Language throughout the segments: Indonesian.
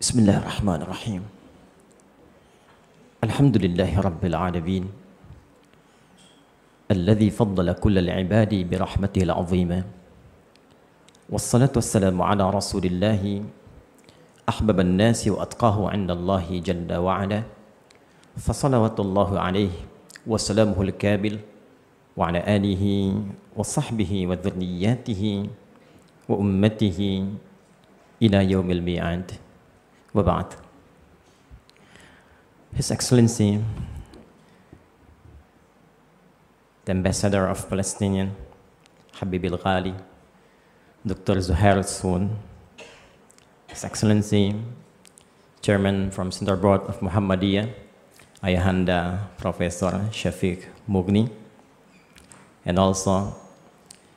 Bismillahirrahmanirrahim. Alhamdulillahi rabbil alamin. Alladhi faddala kullal ibadi birahmatihi al-azimah. Wassalatu wassalamu ala rasulillahi ahbaban nasi wa atqahu 'inda Allahi jalla wa ala. Fasalawatullahu alaihi wa salamuhu al-kabil wa ala alihi wa sahbihi wa dhurriyyatihi wa ummatihi ila yaumil mi'ad. Wa ba'd. His Excellency, the Ambassador of Palestinian, Habib al-Ghali, Dr. Zuhair al-Soon, His Excellency, Chairman from Center Board of Muhammadiyah, Ayahanda Professor Shafiq Mughni, and also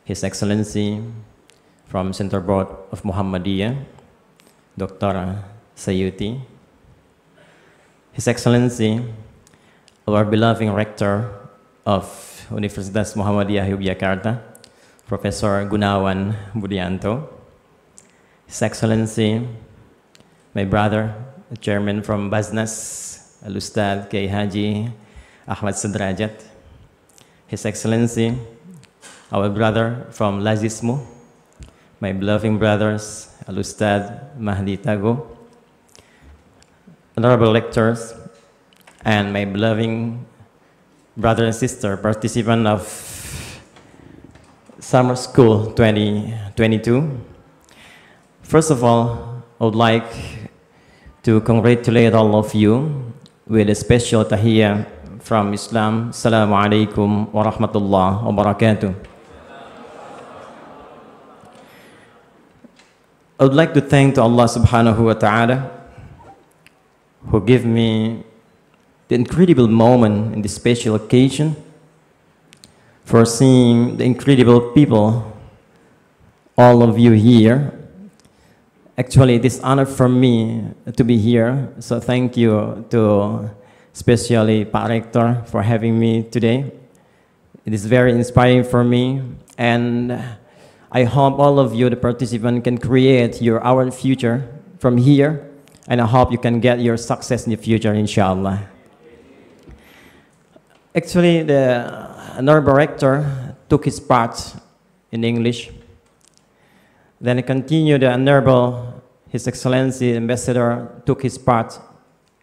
His Excellency from Center Board of Muhammadiyah, Dr. Sayuti, His Excellency, our beloved Rector of Universitas Muhammadiyah Yogyakarta, Professor Gunawan Budianto, His Excellency, my brother, the Chairman from Basnas, Al-Ustad Kiai Haji Ahmad Sudrajat, His Excellency, our brother from Lazismu, my beloved brothers, Al-Ustad Mahdi Tago, honorable lectors, and my beloved brother and sister, participant of Summer School 2022. First of all, I would like to congratulate all of you with a special tahiyya from Islam. Assalamu alaikum wa rahmatullah wa barakatuh. I would like to thank to Allah subhanahu wa ta'ala who gave me the incredible moment in this special occasion for seeing the incredible people, all of you here. Actually, it is honor for me to be here, so thank you to especially Pak Rector for having me today. It is very inspiring for me, and I hope all of you, the participants, can create your own future from here. And I hope you can get your success in the future, inshallah. Actually, the honorable rector took his part in English. Then he continued, the honorable, His Excellency Ambassador took his part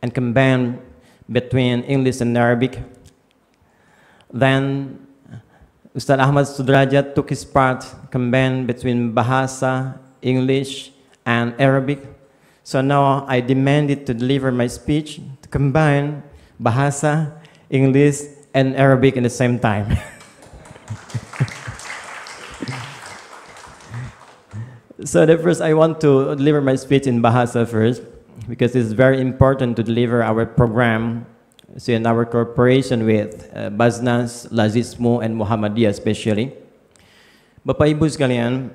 and combined between English and Arabic. Then Ustad Ahmad Sudrajat took his part, combined between Bahasa, English, and Arabic. So now I demanded to deliver my speech to combine Bahasa, English, and Arabic at the same time. So the first, I want to deliver my speech in Bahasa first, because it's very important to deliver our program, so in our cooperation with Basnas, Lazismu, and Muhammadiyah especially. Bapak Ibu sekalian,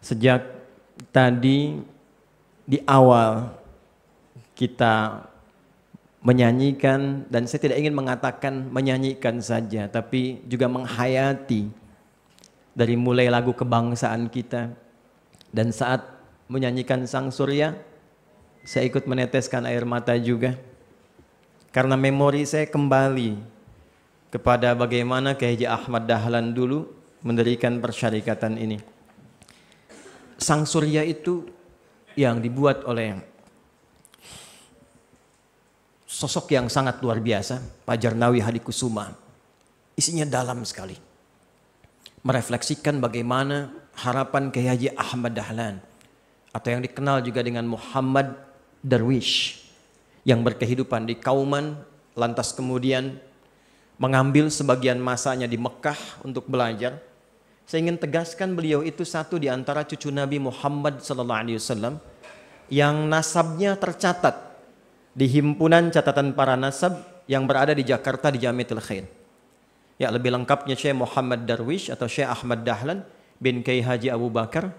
sejak tadi di awal kita menyanyikan, dan saya tidak ingin mengatakan menyanyikan saja, tapi juga menghayati dari mulai lagu kebangsaan kita. Dan saat menyanyikan Sang Surya, saya ikut meneteskan air mata juga, karena memori saya kembali kepada bagaimana Kiai Haji Ahmad Dahlan dulu mendirikan persyarikatan ini. Sang Surya itu yang dibuat oleh sosok yang sangat luar biasa, Pak Jarnawi Hadikusuma. Isinya dalam sekali, merefleksikan bagaimana harapan Kiai Haji Ahmad Dahlan, atau yang dikenal juga dengan Muhammad Darwish, yang berkehidupan di Kauman, lantas kemudian mengambil sebagian masanya di Mekah untuk belajar. Saya ingin tegaskan, beliau itu satu di antara cucu Nabi Muhammad SAW yang nasabnya tercatat di himpunan catatan para nasab yang berada di Jakarta di Jamiatul Khair. Ya, lebih lengkapnya Syekh Muhammad Darwish atau Syekh Ahmad Dahlan bin Kiai Haji Abu Bakar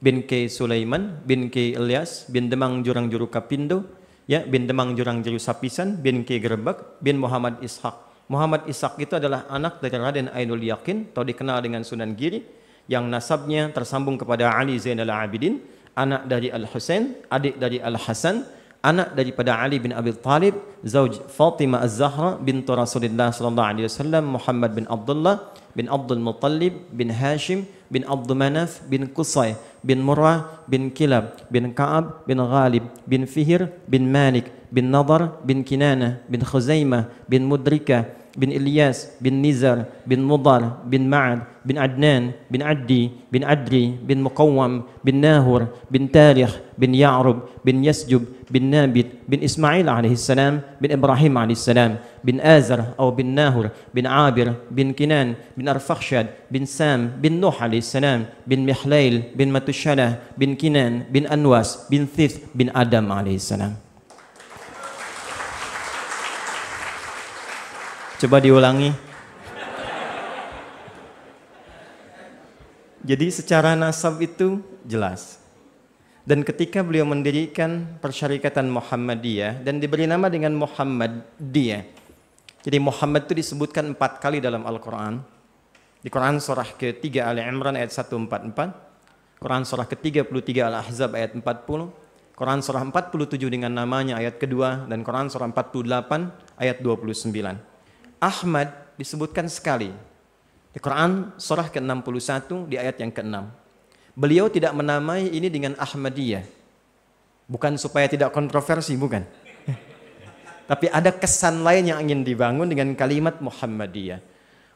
bin Kiai Sulaiman bin Kiai Ilyas bin Demang Jurang Juru Kapindo, ya, bin Demang Jurang Juru Sapisan bin Kiai Gerebek bin Muhammad Ishaq. Muhammad Ishaq itu adalah anak dari Raden Ainul Yakin atau dikenal dengan Sunan Giri, yang nasabnya tersambung kepada Ali Zainal Abidin anak dari Al-Husain, adik dari Al-Hasan, anak daripada Ali bin Abi Thalib, zauj Fatimah Az-Zahra bintu Rasulullah sallallahu alaihi wasallam, Muhammad bin Abdullah bin Abdul Muttalib bin Hashim bin Abdul Manaf bin Qusay bin Murrah bin Kilab bin Ka'ab bin Ghalib bin Fihir bin Malik bin Nadar bin Kinana bin Khuzaimah bin Mudrika bin Ilyas bin Nizar bin Mudar bin Ma'ad bin Adnan bin Addi bin Adri bin Muqawwam bin Nahur bin Tarikh bin Ya'rub bin Yasjub bin Nabit bin Ismail alaihissalam bin Ibrahim alaihissalam bin Azar atau bin Nahur bin Abir bin Kinan bin Arfakhshad bin Sam bin Nuh alaihissalam bin Mihlail bin Matushalah bin Kinan bin Anwas bin Thith bin Adam alaihissalam. Coba diulangi. Jadi secara nasab itu jelas. Dan ketika beliau mendirikan Persyarikatan Muhammadiyah dan diberi nama dengan Muhammadiyah. Jadi Muhammad itu disebutkan 4 kali dalam Al-Quran. Di Quran surah ke-3 Ali Imran ayat 144. Quran surah ke-33 Al-Ahzab ayat 40. Quran surah 47 dengan namanya ayat kedua. Dan Quran surah 48 ayat 29. Ahmad disebutkan sekali di Quran surah ke-61 di ayat yang ke-6. Beliau tidak menamai ini dengan Ahmadiyah. Bukan supaya tidak kontroversi, bukan. Tapi ada kesan lain yang ingin dibangun dengan kalimat Muhammadiyah.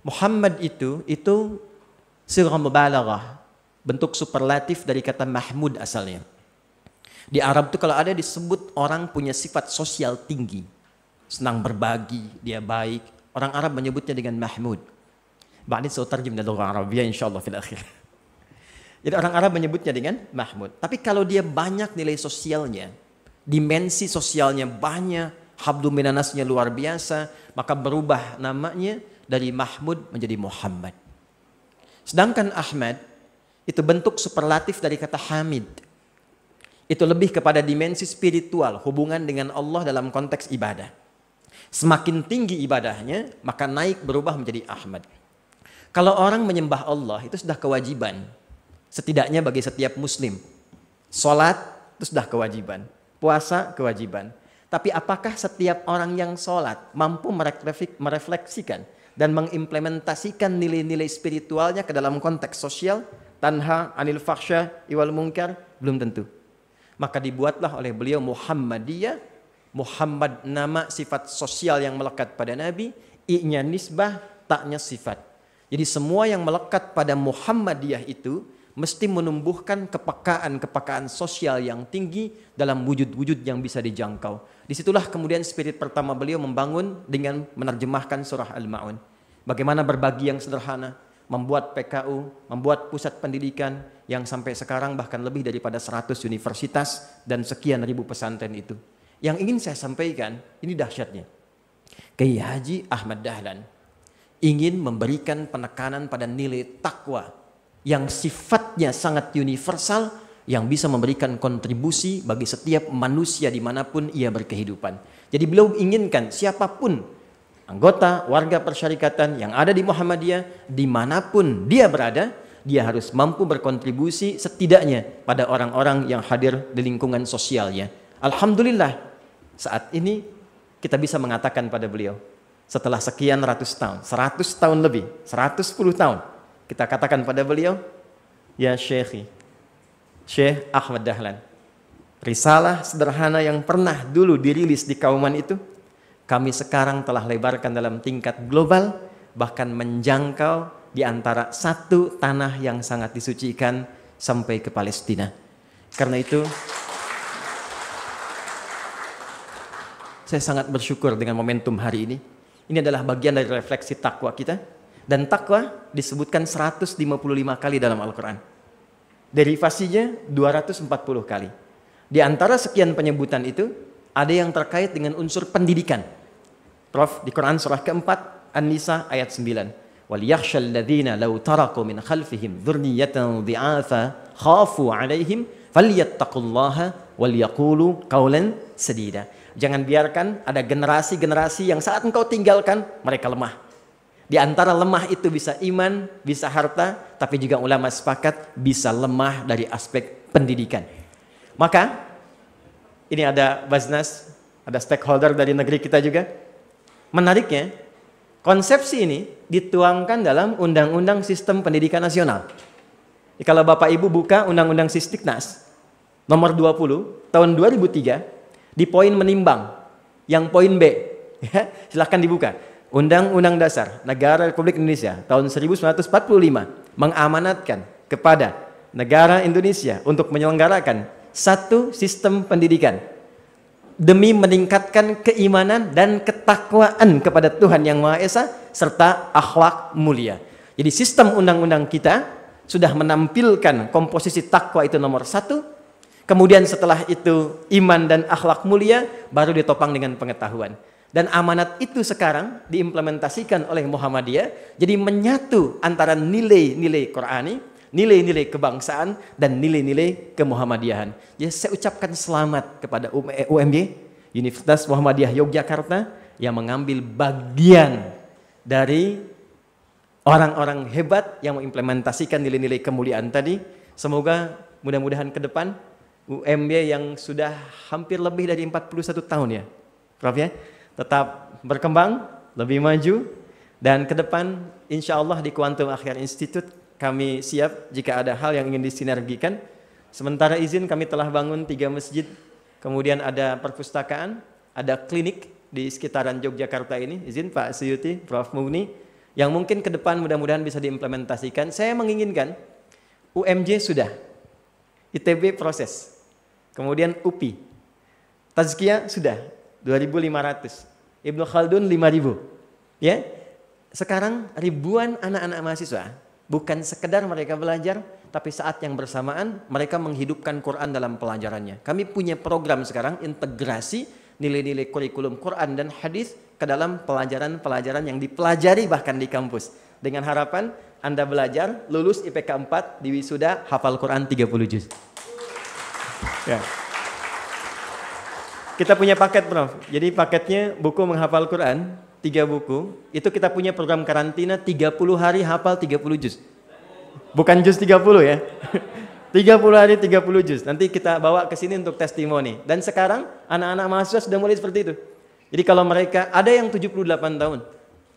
Muhammad itu sighah mubalaghah, bentuk superlatif dari kata Mahmud asalnya. Di Arab itu kalau ada disebut orang punya sifat sosial tinggi, senang berbagi, dia baik, orang Arab menyebutnya dengan Mahmud. Ba'din sautarjim dari lughah Arabiyah insyaallah fil akhir. Jadi orang Arab menyebutnya dengan Mahmud. Tapi kalau dia banyak nilai sosialnya, dimensi sosialnya banyak, hablu minanasnya luar biasa, maka berubah namanya dari Mahmud menjadi Muhammad. Sedangkan Ahmad itu bentuk superlatif dari kata Hamid. Itu lebih kepada dimensi spiritual, hubungan dengan Allah dalam konteks ibadah. Semakin tinggi ibadahnya, maka naik berubah menjadi Ahmad. Kalau orang menyembah Allah, itu sudah kewajiban. Setidaknya bagi setiap muslim. Salat itu sudah kewajiban. Puasa kewajiban. Tapi apakah setiap orang yang salat mampu merefleksikan dan mengimplementasikan nilai-nilai spiritualnya ke dalam konteks sosial? Tanha anil fakhsya iwal munkar? Belum tentu. Maka dibuatlah oleh beliau Muhammadiyah. Muhammad nama sifat sosial yang melekat pada Nabi, i-nya nisbah, taknya sifat. Jadi semua yang melekat pada Muhammadiyah itu mesti menumbuhkan kepekaan sosial yang tinggi dalam wujud-wujud yang bisa dijangkau. Disitulah kemudian spirit pertama beliau membangun dengan menerjemahkan surah Al-Ma'un. Bagaimana berbagi yang sederhana, membuat PKU, membuat pusat pendidikan yang sampai sekarang bahkan lebih daripada 100 universitas dan sekian ribu pesantren itu. Yang ingin saya sampaikan, ini dahsyatnya. Kiai Haji Ahmad Dahlan ingin memberikan penekanan pada nilai takwa yang sifatnya sangat universal, yang bisa memberikan kontribusi bagi setiap manusia dimanapun ia berkehidupan. Jadi beliau inginkan siapapun anggota warga persyarikatan yang ada di Muhammadiyah, dimanapun dia berada, dia harus mampu berkontribusi setidaknya pada orang-orang yang hadir di lingkungan sosialnya. Alhamdulillah, saat ini kita bisa mengatakan pada beliau, setelah sekian ratus tahun, 100 tahun lebih, 110 tahun, kita katakan pada beliau, ya Syekhi, Syekh Ahmad Dahlan, risalah sederhana yang pernah dulu dirilis di Kauman itu, kami sekarang telah lebarkan dalam tingkat global, bahkan menjangkau di antara satu tanah yang sangat disucikan sampai ke Palestina. Karena itu, saya sangat bersyukur dengan momentum hari ini. Ini adalah bagian dari refleksi takwa kita. Dan takwa disebutkan 155 kali dalam Al-Quran. Derivasinya 240 kali. Di antara sekian penyebutan itu, ada yang terkait dengan unsur pendidikan. Prof, di Quran surah keempat, An-Nisa ayat 9. وَلْيَخْشَ الَّذِينَ لَوْ تَرَكُوا مِنْ خَلْفِهِمْ ذُرِّيَّةً ضِعَافًا خَافُوا عَلَيْهِمْ فَلْيَتَّقُوا اللَّهَ وَلْيَقُولُوا قَوْلًا سَدِيدًا. Jangan biarkan ada generasi-generasi yang saat engkau tinggalkan, mereka lemah. Di antara lemah itu bisa iman, bisa harta, tapi juga ulama sepakat bisa lemah dari aspek pendidikan. Maka ini ada Basnas, ada stakeholder dari negeri kita juga. Menariknya, konsepsi ini dituangkan dalam Undang-Undang Sistem Pendidikan Nasional. Jadi kalau Bapak Ibu buka Undang-Undang Sistiknas nomor 20 tahun 2003 di poin menimbang yang poin B, ya, silahkan dibuka. Undang-Undang Dasar Negara Republik Indonesia tahun 1945 mengamanatkan kepada negara Indonesia untuk menyelenggarakan satu sistem pendidikan demi meningkatkan keimanan dan ketakwaan kepada Tuhan Yang Maha Esa serta akhlak mulia. Jadi sistem undang-undang kita sudah menampilkan komposisi takwa itu nomor 1. Kemudian setelah itu iman dan akhlak mulia baru ditopang dengan pengetahuan. Dan amanat itu sekarang diimplementasikan oleh Muhammadiyah, jadi menyatu antara nilai-nilai Qur'ani, nilai-nilai kebangsaan, dan nilai-nilai kemuhammadiyahan. Jadi saya ucapkan selamat kepada UMY, Universitas Muhammadiyah Yogyakarta, yang mengambil bagian dari orang-orang hebat yang mengimplementasikan nilai-nilai kemuliaan tadi. Semoga mudah-mudahan ke depan UMY yang sudah hampir lebih dari 41 tahun ya, Prof ya, tetap berkembang, lebih maju, dan ke depan insya Allah di Quantum Akhyar Institute kami siap jika ada hal yang ingin disinergikan. Sementara izin kami telah bangun 3 masjid, kemudian ada perpustakaan, ada klinik di sekitaran Yogyakarta ini. Izin Pak Suyuti, Prof Mugni, yang mungkin ke depan mudah-mudahan bisa diimplementasikan. Saya menginginkan UMJ sudah, ITB proses, kemudian UPI, Tazkiyah sudah 2.500, Ibnu Khaldun 5.000, ya. Sekarang ribuan anak-anak mahasiswa bukan sekedar mereka belajar, tapi saat yang bersamaan mereka menghidupkan Quran dalam pelajarannya. Kami punya program sekarang integrasi nilai-nilai kurikulum Quran dan hadis ke dalam pelajaran-pelajaran yang dipelajari bahkan di kampus. Dengan harapan Anda belajar, lulus IPK 4, di wisuda hafal Quran 30 juz. Ya. Kita punya paket, Prof. Jadi paketnya buku menghafal Quran, 3 buku. Itu kita punya program karantina 30 hari hafal 30 juz. Bukan juz 30 ya. 30 hari 30 juz. Nanti kita bawa ke sini untuk testimoni. Dan sekarang anak-anak mahasiswa sudah mulai seperti itu. Jadi kalau mereka, ada yang 78 tahun.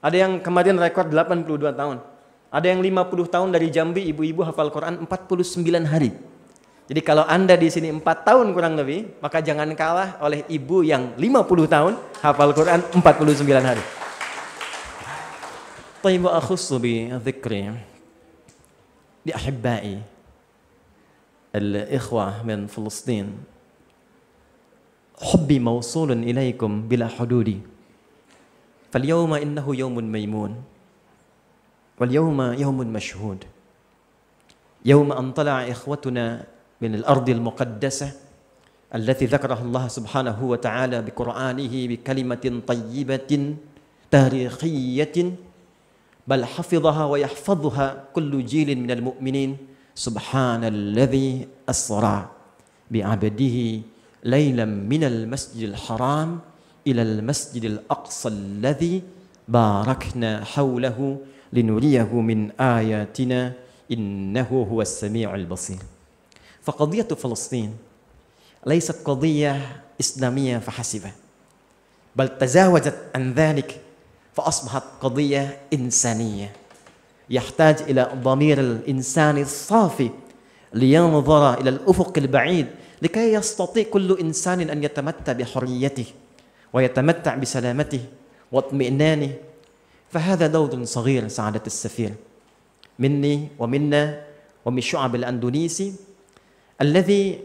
Ada yang kemarin rekor 82 tahun. Ada yang 50 tahun dari Jambi, ibu-ibu hafal Quran 49 hari. Jadi kalau Anda di sini 4 tahun kurang lebih, maka jangan kalah oleh ibu yang 50 tahun hafal Quran 49 hari. طيب أخص بذكري لأحبائي الإخوة من فلسطين حبي موصول إليكم بلا حدود فاليوم إنه يوم ميمون واليوم يوم مشهود يوم أن طلع إخوتنا من الأرض المقدسة التي ذكرها الله سبحانه وتعالى بقرآنه بكلمة طيبة تاريخية بل حفظها ويحفظها كل جيل من المؤمنين سبحان الذي أسرى بعبده ليلا من المسجد الحرام إلى المسجد الأقصى الذي باركنا حوله لنريه من آياتنا إنه هو السميع البصير. فقضية فلسطين ليست قضية إسلامية فحسب بل تجاوزت عن ذلك فأصبحت قضية إنسانية يحتاج إلى ضمير الإنسان الصافي لينظر إلى الأفق البعيد لكي يستطيع كل إنسان أن يتمتع بحريته ويتمتع بسلامته واطمئنانه. فهذا دور صغير سعادة السفير مني ومنا ومن شعب الأندونيسي الذي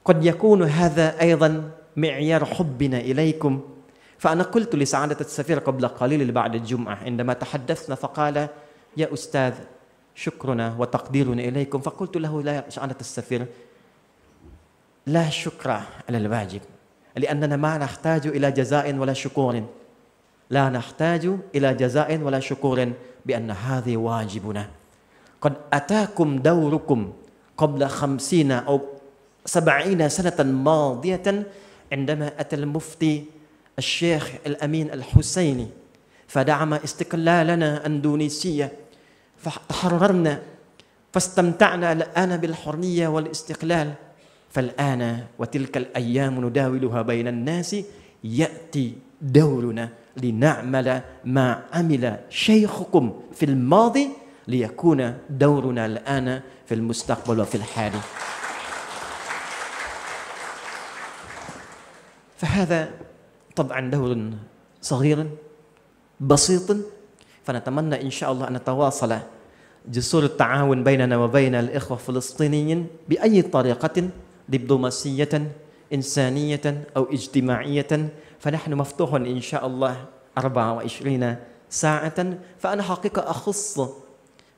قد يكون هذا أيضا معيار حبنا إليكم. فأنا قلت لسعادة السفير قبل قليل بعد الجمعة عندما تحدثنا فقال يا أستاذ شكرنا وتقديرنا إليكم. فقلت له لا سعادة السفير لا شكر على الواجب لأننا ما نحتاج إلى جزاء ولا شكور لا نحتاج إلى جزاء ولا شكور بأن هذا واجبنا. قد أتاكم دوركم قبل 50 أو 70 سنة ماضية عندما أتى المفتي الشيخ الأمين الحسيني فدعم استقلالنا أندونيسية فتحررنا فاستمتعنا الآن بالحرية والاستقلال fal'ana wa tilkal ayyamu nudawiluha bainan nasi ya'ti dawruna lina'mala ma amila syaykhukum fil madi liyakuna dawruna al'ana fil mustaqbal wa fil hali. فهذا طبعا دور صغير بسيط فنتمنى إن شاء الله أن نتواصل جسور التعاون بيننا وبين الإخوة الفلسطينيين بأي طريقة دبلوماسية إنسانية أو اجتماعية فنحن مفتوح إن شاء الله 24 ساعة. فأنا حقيقة أخص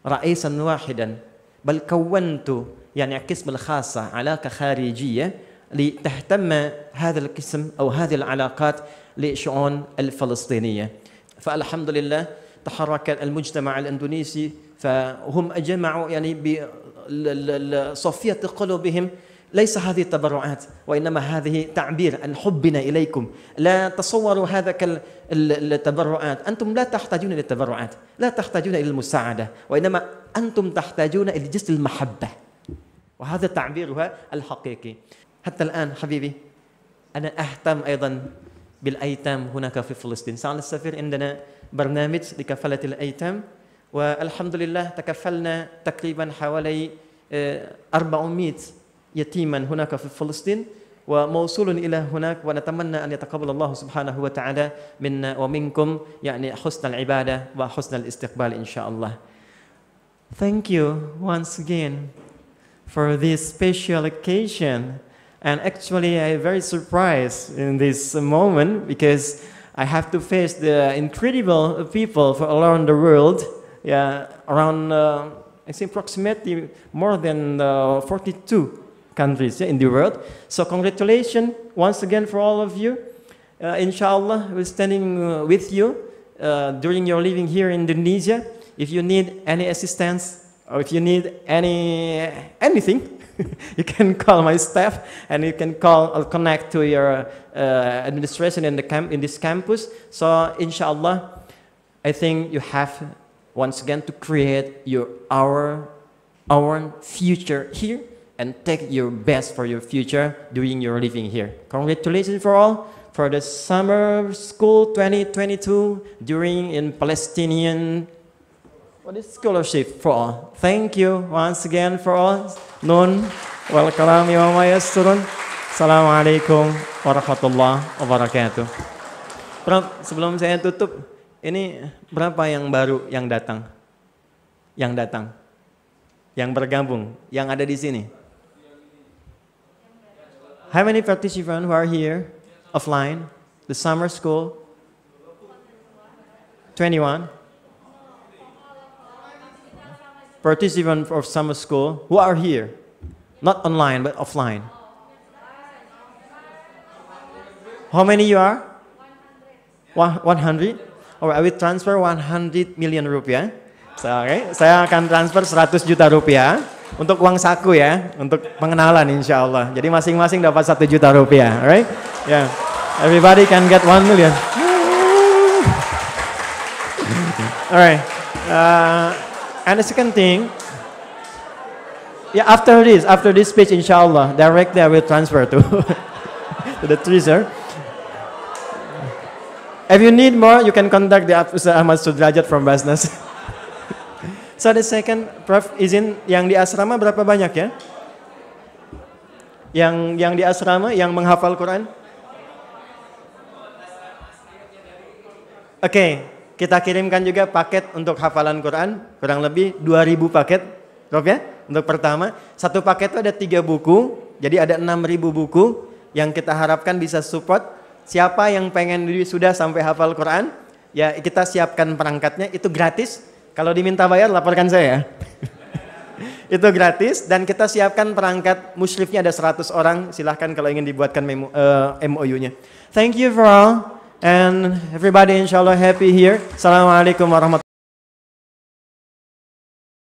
رئيسا واحدا بل كونت يعني قسم الخاصة علاقة خارجية لتهتم هذا القسم أو هذه العلاقات لشؤون الفلسطينية. فالحمد لله تحرك المجتمع الإندونيسي فهم جمعوا يعني بصفية قلوبهم ليس هذه التبرعات وإنما هذه تعبير عن حبنا إليكم. لا تصوروا هذا التبرعات، أنتم لا تحتاجون إلى التبرعات، لا تحتاجون إلى المساعدة، وإنما أنتم تحتاجون إلى جسد المحبة، وهذا تعبيرها الحقيقي. حتى الآن حبيبي أنا أهتم أيضا بالأيتام هناك في فلسطين. سعادة السفير عندنا برنامج لكفالة الأيتام والحمد لله تكفلنا تقريبا حوالي 400 يتيما هناك في فلسطين وموصول إلى هناك ونتمنى أن يتقبل الله سبحانه وتعالى منا ومنكم يعني حسن العبادة وحسن الاستقبال إن شاء الله. Thank you once again for this special occasion. And actually, I'm very surprised in this moment because I have to face the incredible people from around the world. Yeah, around I think approximately more than 42 countries in the world. So congratulations once again for all of you. Inshallah, we're standing with you during your living here in Indonesia. If you need any assistance or if you need anything. You can call my staff, and you can call or connect to your administration in this campus. So, inshallah, I think you have once again to create our future here and take your best for your future during your living here. Congratulations for all for the summer school 2022 during in Palestinian. What is scholarship for all? Thank you once again for all. Nun wal kalami wa ma yasturun. Assalamualaikum warahmatullahi wabarakatuh. Sebelum saya tutup, ini berapa yang baru yang datang? Yang bergabung, yang ada di sini? How many participants who are here offline? The summer school? 21. Participants of summer school who are here, not online but offline. How many you are? 100. Alright, I will transfer 100 million rupiah. So, okay. Saya akan transfer 100 juta rupiah untuk uang saku ya, untuk pengenalan insya Allah. Jadi masing-masing dapat 1 juta rupiah, alright? Yeah, everybody can get 1 million. Alright. And the second thing, yeah, after this speech, inshallah, directly I will transfer to the treasurer. If you need more, you can contact the Ustaz Ahmad Sudrajat from Basnas. So the second, Prof, izin yang di asrama berapa banyak ya? Yang di asrama yang menghafal Quran? Oke. Kita kirimkan juga paket untuk hafalan Quran, kurang lebih 2000 paket, Prof ya, untuk pertama. Satu paket itu ada 3 buku, jadi ada 6000 buku yang kita harapkan bisa support. Siapa yang pengen sudah sampai hafal Quran, ya kita siapkan perangkatnya, itu gratis. Kalau diminta bayar, laporkan saya. Itu gratis, dan kita siapkan perangkat musyrifnya ada 100 orang, silahkan kalau ingin dibuatkan MOU-nya. Thank you for all. And everybody inshallah happy here. Assalamualaikum warahmatullahi wabarakatuh.